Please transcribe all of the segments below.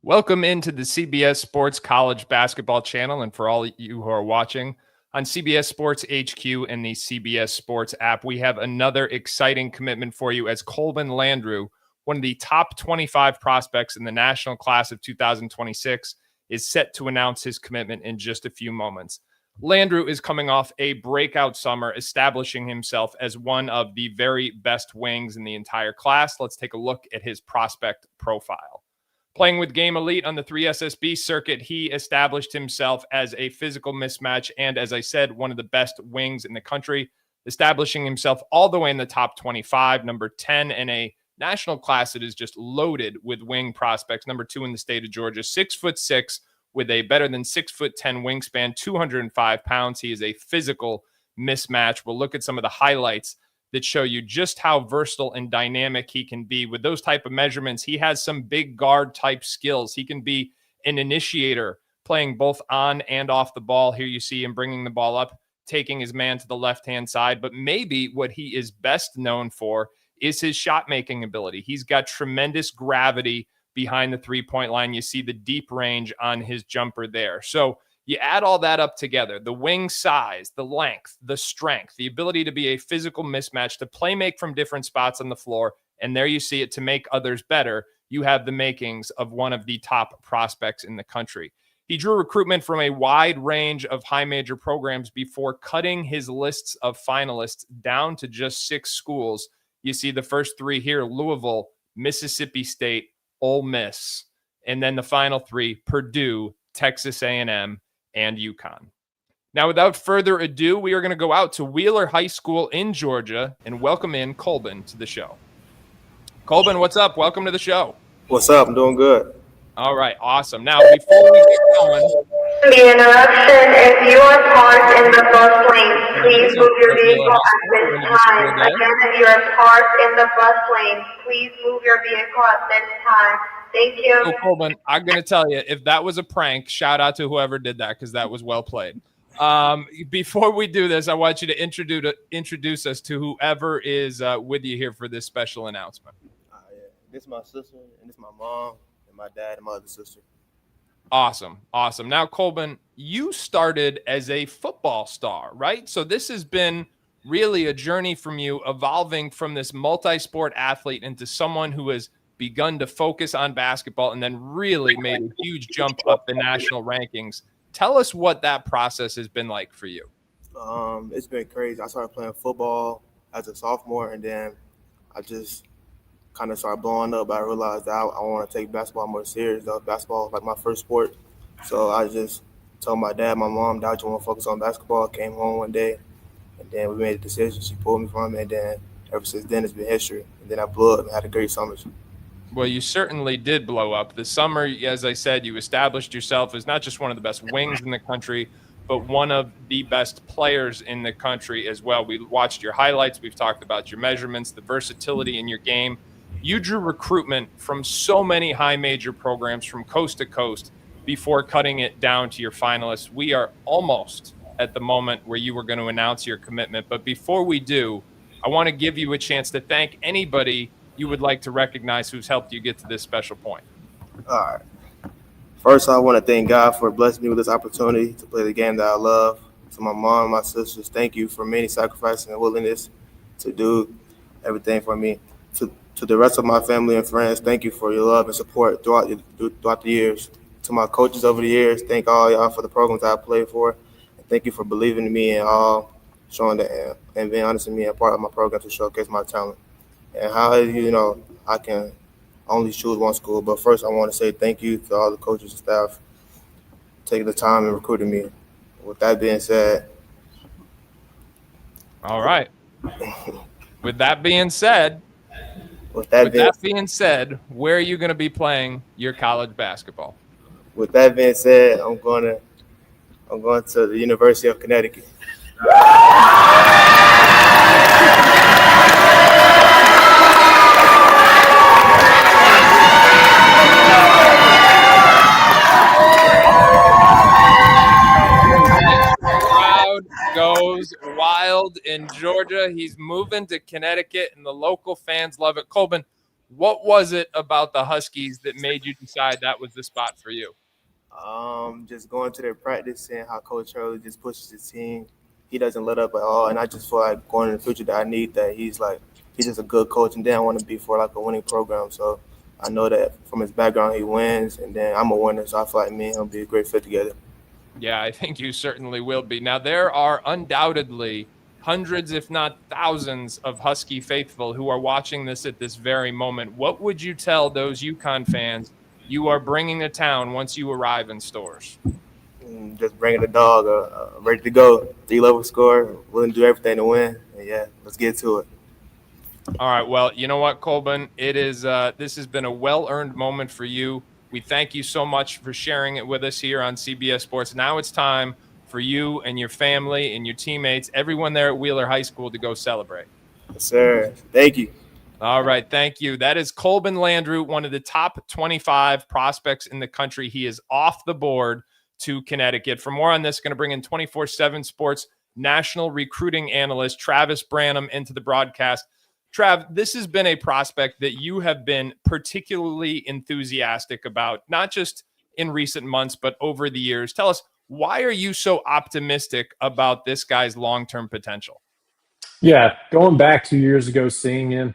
Welcome into the CBS Sports College Basketball Channel, and for all you who are watching on CBS Sports HQ and the CBS Sports app, we have another exciting commitment for you as Colben Landrew, one of the top 25 prospects in the national class of 2026, is set to announce his commitment in just a few moments. Landrew is coming off a breakout summer, establishing himself as one of the very best wings in the entire class. Let's take a look at his prospect profile. Playing with Game Elite on the 3SSB circuit, he established himself as a physical mismatch and, as I said, one of the best wings in the country, establishing himself all the way in the top 25, number 10 in a national class that is just loaded with wing prospects, number 2 in the state of Georgia, 6'6", with a better than 6'10" wingspan, 205 pounds. He is a physical mismatch. We'll look at some of the highlights that show you just how versatile and dynamic he can be. With those type of measurements, he has some big guard type skills. He can be an initiator, playing both on and off the ball. Here you see him bringing the ball up, taking his man to the left-hand side. But maybe what he is best known for is his shot-making ability. He's got tremendous gravity behind the three-point line. You see the deep range on his jumper there. So you add all that up together, the wing size, the length, the strength, the ability to be a physical mismatch, to play make from different spots on the floor, and there you see it, to make others better. You have the makings of one of the top prospects in the country. He drew recruitment from a wide range of high major programs before cutting his lists of finalists down to just 6 schools. You see the first 3 here: Louisville, Mississippi State, Ole Miss, and then the final 3, Purdue, Texas A&M, and UConn. Now, without further ado, we are going to go out to Wheeler High School in Georgia and welcome in Colben to the show. Colben, what's up? Welcome to the show. What's up? I'm doing good. All right, awesome. Now, before we get going, The interruption. If you are parked in the bus lane, please move your vehicle at this time. Again, if you are parked in the bus lane, please move your vehicle at this time. Thank you. So, Colben, I'm going to tell you, if that was a prank, shout out to whoever did that, because that was well played. Before we do this, I want you to introduce us to whoever is with you here for this special announcement. Yeah. This is my sister, and this is my mom, and my dad, and my other sister. Awesome. Now, Colben, you started as a football star, right? So this has been really a journey from you, evolving from this multi-sport athlete into someone who has begun to focus on basketball and then really made a huge jump up the national rankings. Tell us what that process has been like for you. It's been crazy. I started playing football as a sophomore, and then I just kind of started blowing up. I realized that I want to take basketball more serious. Basketball was like my first sport. So I just told my dad, my mom, that I just want to focus on basketball. I came home one day, and then we made a decision. She pulled me from it, and then ever since then, it's been history. And then I blew up and had a great summer. Well, you certainly did blow up. The summer, as I said, you established yourself as not just one of the best wings in the country, but one of the best players in the country as well. We watched your highlights. We've talked about your measurements, the versatility in your game. You drew recruitment from so many high major programs from coast to coast before cutting it down to your finalists. We are almost at the moment where you were going to announce your commitment. But before we do, I want to give you a chance to thank anybody you would like to recognize who's helped you get to this special point. All right. First, I want to thank God for blessing me with this opportunity to play the game that I love. To my mom and my sisters, thank you for many sacrifices and willingness to do everything for me. To the rest of my family and friends, thank you for your love and support throughout the years. To my coaches over the years, thank all y'all for the programs I played for. And thank you for believing in me and all, showing that and being honest with me and part of my program to showcase my talent. And how, I can only choose one school. But first, I want to say thank you to all the coaches and staff taking the time and recruiting me. With that being said. All right. With that being said, where are you going to be playing your college basketball? With that being said, I'm going to the University of Connecticut. Goes wild in Georgia. He's moving to Connecticut, and the local fans love it. Colben, What was it about the Huskies that made you decide that was the spot for you? Just going to their practice, seeing how Coach Hurley just pushes his team. He doesn't let up at all, and I just feel like going in the future that I need that. He's just a good coach, and then I want to be for like a winning program. So I know that from his background, he wins, and then I'm a winner, so I feel like me and him be a great fit together. Yeah, I think you certainly will be. Now, there are undoubtedly hundreds, if not thousands, of Husky faithful who are watching this at this very moment. What would you tell those UConn fans you are bringing to town once you arrive in stores? Just bringing the dog, ready to go. 3-level score, willing to do everything to win. And yeah, let's get to it. All right. Well, you know what, Colben? It is. This has been a well-earned moment for you. We thank you so much for sharing it with us here on CBS Sports. Now it's time for you and your family and your teammates, everyone there at Wheeler High School, to go celebrate. Yes, sir. Thank you. All right. Thank you. That is Colben Landrew, one of the top 25 prospects in the country. He is off the board to Connecticut. For more on this, going to bring in 24/7 Sports national recruiting analyst Travis Branham into the broadcast. Trav, this has been a prospect that you have been particularly enthusiastic about, not just in recent months, but over the years. Tell us, why are you so optimistic about this guy's long-term potential? Yeah, going back 2 years ago, seeing him,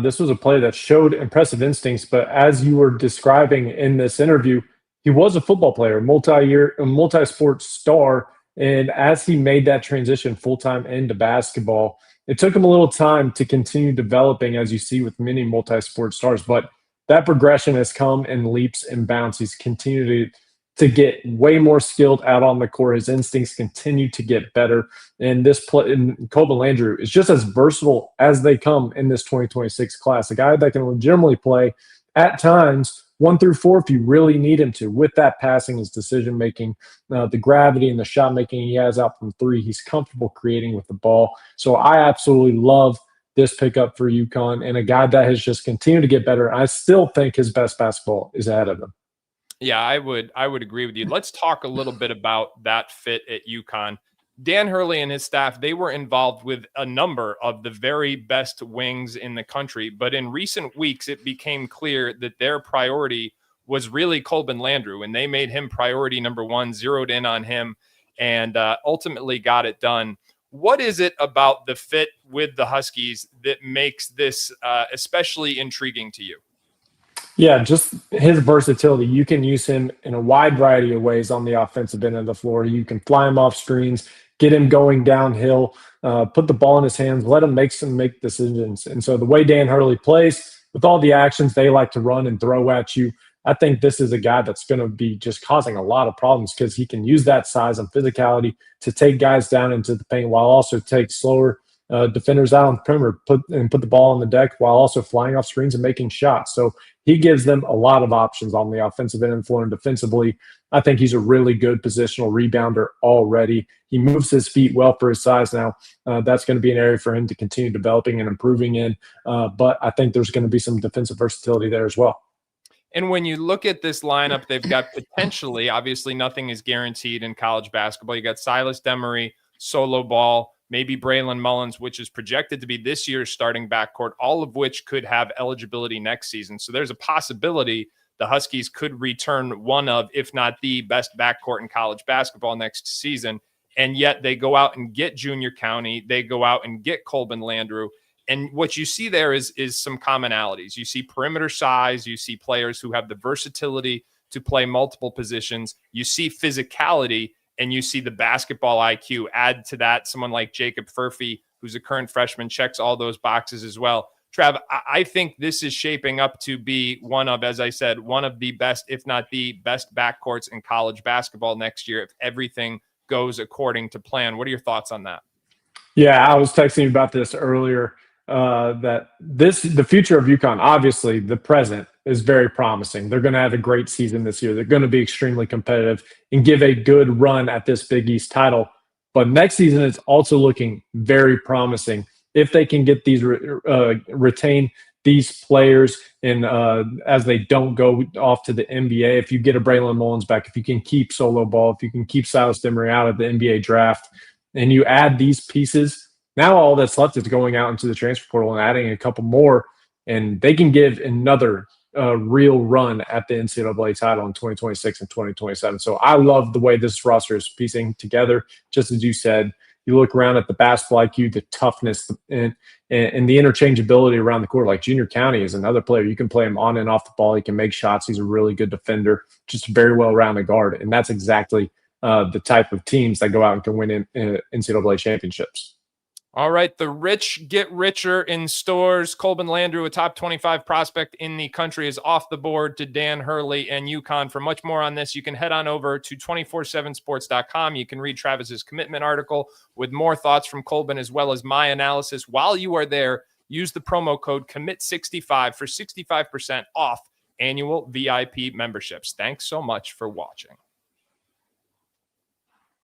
this was a player that showed impressive instincts. But as you were describing in this interview, he was a football player, a multi-sport star. And as he made that transition full-time into basketball, it took him a little time to continue developing, as you see with many multi-sport stars. But that progression has come in leaps and bounds. He's continued to get way more skilled out on the court. His instincts continue to get better. And this play, and Colben Landrew is just as versatile as they come in this 2026 class. A guy that can legitimately play at times 1 through 4 if you really need him to. With that passing, his decision making, the gravity and the shot making he has out from 3, he's comfortable creating with the ball. So I absolutely love this pickup for UConn, and a guy that has just continued to get better. I still think his best basketball is ahead of him. Yeah, I would agree with you. Let's talk a little bit about that fit at UConn. Dan Hurley and his staff, they were involved with a number of the very best wings in the country. But in recent weeks, it became clear that their priority was really Colben Landrew, and they made him priority number 1, zeroed in on him, and ultimately got it done. What is it about the fit with the Huskies that makes this especially intriguing to you? Yeah, just his versatility. You can use him in a wide variety of ways on the offensive end of the floor. You can fly him off screens, get him going downhill, put the ball in his hands, let him make decisions. And so the way Dan Hurley plays, with all the actions they like to run and throw at you, I think this is a guy that's going to be just causing a lot of problems because he can use that size and physicality to take guys down into the paint while also take slower defenders out on the perimeter, put the ball on the deck while also flying off screens and making shots. So he gives them a lot of options on the offensive end of the floor, and defensively, I think he's a really good positional rebounder already. He moves his feet well for his size now. That's going to be an area for him to continue developing and improving in. But I think there's going to be some defensive versatility there as well. And when you look at this lineup, they've got potentially, obviously nothing is guaranteed in college basketball. You got Silas Demery, Solo Ball, maybe Braylon Mullins, which is projected to be this year's starting backcourt, all of which could have eligibility next season. So there's a possibility the Huskies could return one of, if not the best backcourt in college basketball next season. And yet they go out and get Junior County. They go out and get Colben Landrew. And what you see there is some commonalities. You see perimeter size. You see players who have the versatility to play multiple positions. You see physicality, and you see the basketball IQ. Add to that someone like Jacob Furphy, who's a current freshman, checks all those boxes as well. Trav, I think this is shaping up to be one of, as I said, one of the best, if not the best backcourts in college basketball next year if everything goes according to plan. What are your thoughts on that? Yeah, I was texting you about this earlier. The future of UConn, obviously the present is very promising. They're going to have a great season this year. They're going to be extremely competitive and give a good run at this Big East title. But next season is also looking very promising if they can get these retain these players and as they don't go off to the NBA. If you get a Braylon Mullins back, if you can keep Solo Ball, if you can keep Silas Demery out of the NBA draft, and you add these pieces. Now all that's left is going out into the transfer portal and adding a couple more and they can give another real run at the NCAA title in 2026 and 2027. So I love the way this roster is piecing together. Just as you said, you look around at the basketball IQ, the toughness, and the interchangeability around the court. Like Junior County is another player. You can play him on and off the ball. He can make shots. He's a really good defender, just a very well-rounded guard. And that's exactly the type of teams that go out and can win in NCAA championships. All right, the rich get richer in stores. Colben Landrew, a top 25 prospect in the country, is off the board to Dan Hurley and UConn. For much more on this, you can head on over to 247sports.com. You can read Travis's commitment article with more thoughts from Colben as well as my analysis. While you are there, use the promo code COMMIT65 for 65% off annual VIP memberships. Thanks so much for watching.